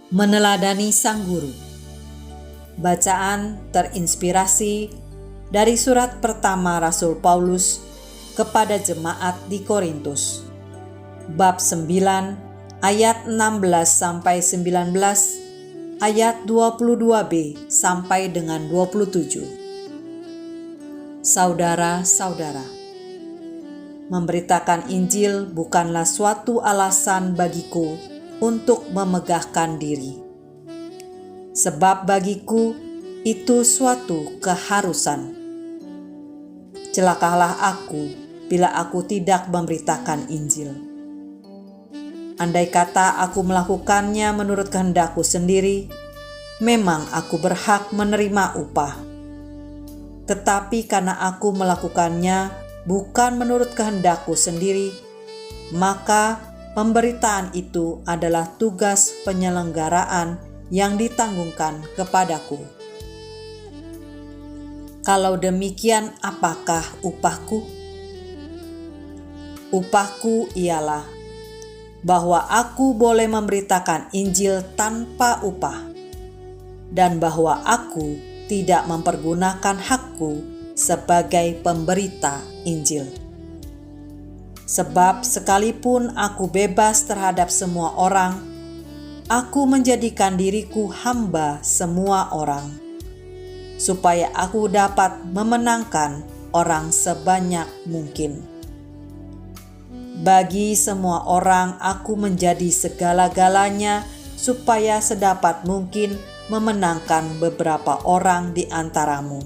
Meneladani Sang Guru. Bacaan terinspirasi dari surat pertama Rasul Paulus kepada jemaat di Korintus, bab 9 ayat 16-19, ayat 22b sampai dengan 27. Saudara-saudara, memberitakan Injil bukanlah suatu alasan bagiku untuk memegahkan diri. Sebab bagiku itu suatu keharusan. Celakalah aku bila aku tidak memberitakan Injil. Andai kata aku melakukannya menurut kehendakku sendiri, memang aku berhak menerima upah. Tetapi karena aku melakukannya bukan menurut kehendakku sendiri, maka pemberitaan itu adalah tugas penyelenggaraan yang ditanggungkan kepadaku. Kalau demikian, apakah upahku? Upahku ialah bahwa aku boleh memberitakan Injil tanpa upah, dan bahwa aku tidak mempergunakan hakku sebagai pemberita Injil. Sebab sekalipun aku bebas terhadap semua orang, aku menjadikan diriku hamba semua orang, supaya aku dapat memenangkan orang sebanyak mungkin. Bagi semua orang aku menjadi segala-galanya, supaya sedapat mungkin memenangkan beberapa orang di antaramu.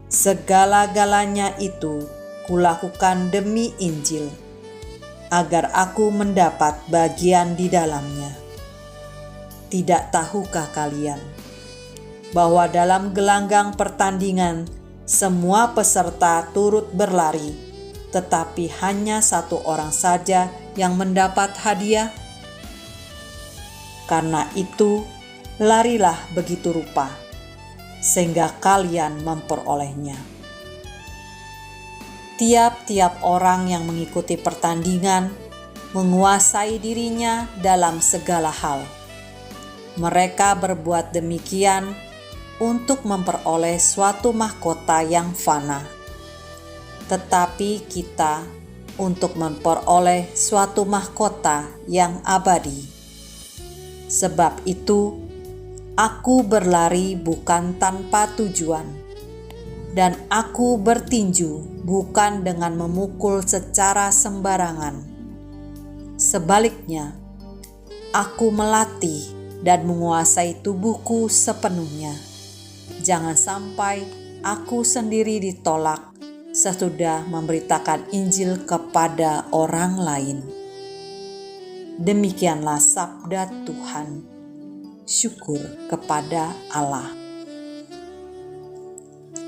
Segala-galanya itu kulakukan demi Injil, agar aku mendapat bagian di dalamnya. Tidak tahukah kalian bahwa dalam gelanggang pertandingan semua peserta turut berlari, tetapi hanya satu orang saja yang mendapat hadiah? Karena itu, larilah begitu rupa, sehingga kalian memperolehnya. Tiap-tiap orang yang mengikuti pertandingan menguasai dirinya dalam segala hal. Mereka berbuat demikian untuk memperoleh suatu mahkota yang fana, tetapi kita untuk memperoleh suatu mahkota yang abadi. Sebab itu, aku berlari bukan tanpa tujuan, dan aku bertinju bukan dengan memukul secara sembarangan. Sebaliknya, aku melatih dan menguasai tubuhku sepenuhnya. Jangan sampai aku sendiri ditolak sesudah memberitakan Injil kepada orang lain. Demikianlah sabda Tuhan. Syukur kepada Allah.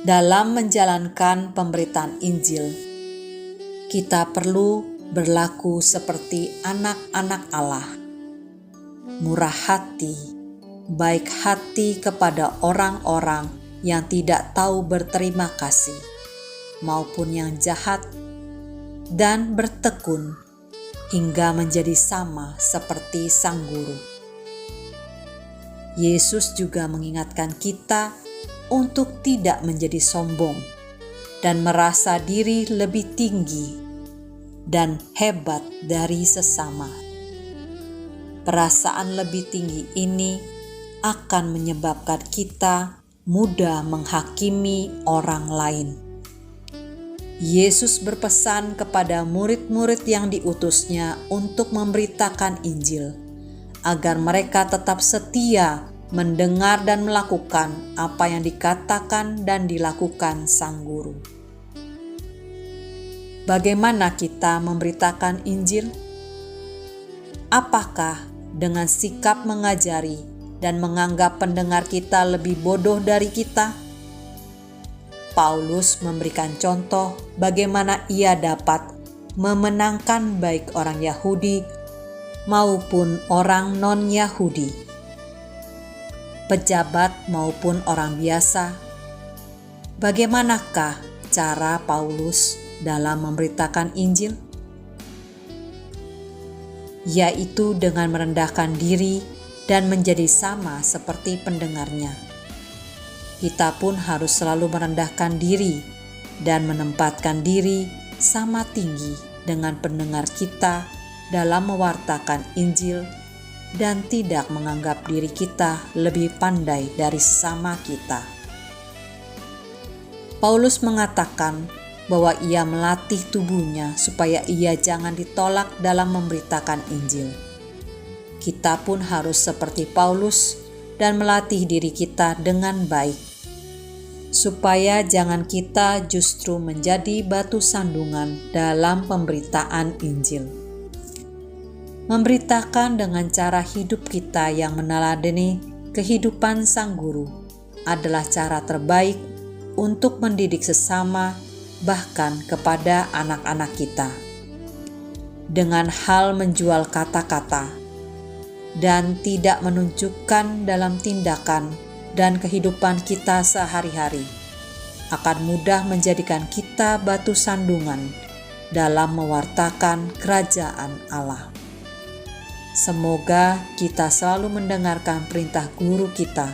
Dalam menjalankan pemberitaan Injil, kita perlu berlaku seperti anak-anak Allah, murah hati, baik hati kepada orang-orang yang tidak tahu berterima kasih, maupun yang jahat, dan bertekun hingga menjadi sama seperti Sang Guru. Yesus juga mengingatkan kita untuk tidak menjadi sombong dan merasa diri lebih tinggi dan hebat dari sesama. Perasaan lebih tinggi ini akan menyebabkan kita mudah menghakimi orang lain. Yesus berpesan kepada murid-murid yang diutusnya untuk memberitakan Injil, agar mereka tetap setia mendengar dan melakukan apa yang dikatakan dan dilakukan Sang Guru. Bagaimana kita memberitakan Injil? Apakah dengan sikap mengajari dan menganggap pendengar kita lebih bodoh dari kita? Paulus memberikan contoh bagaimana ia dapat memenangkan baik orang Yahudi maupun orang non-Yahudi, pejabat maupun orang biasa. Bagaimanakah cara Paulus dalam memberitakan Injil? Yaitu dengan merendahkan diri dan menjadi sama seperti pendengarnya. Kita pun harus selalu merendahkan diri dan menempatkan diri sama tinggi dengan pendengar kita dalam mewartakan Injil dan tidak menganggap diri kita lebih pandai dari sesama kita. Paulus mengatakan bahwa ia melatih tubuhnya supaya ia jangan ditolak dalam memberitakan Injil. Kita pun harus seperti Paulus dan melatih diri kita dengan baik, supaya jangan kita justru menjadi batu sandungan dalam pemberitaan Injil. Memberitakan dengan cara hidup kita yang meneladani kehidupan Sang Guru adalah cara terbaik untuk mendidik sesama, bahkan kepada anak-anak kita. Dengan hal menjual kata-kata dan tidak menunjukkan dalam tindakan dan kehidupan kita sehari-hari, akan mudah menjadikan kita batu sandungan dalam mewartakan kerajaan Allah. Semoga kita selalu mendengarkan perintah guru kita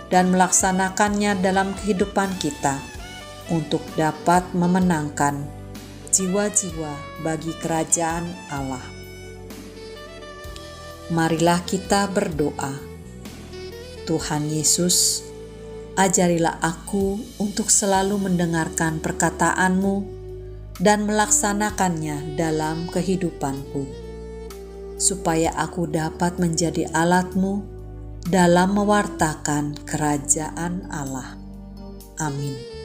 dan melaksanakannya dalam kehidupan kita untuk dapat memenangkan jiwa-jiwa bagi kerajaan Allah. Marilah kita berdoa. Tuhan Yesus, ajarilah aku untuk selalu mendengarkan perkataan-Mu dan melaksanakannya dalam kehidupanku, supaya aku dapat menjadi alat-Mu dalam mewartakan kerajaan Allah. Amin.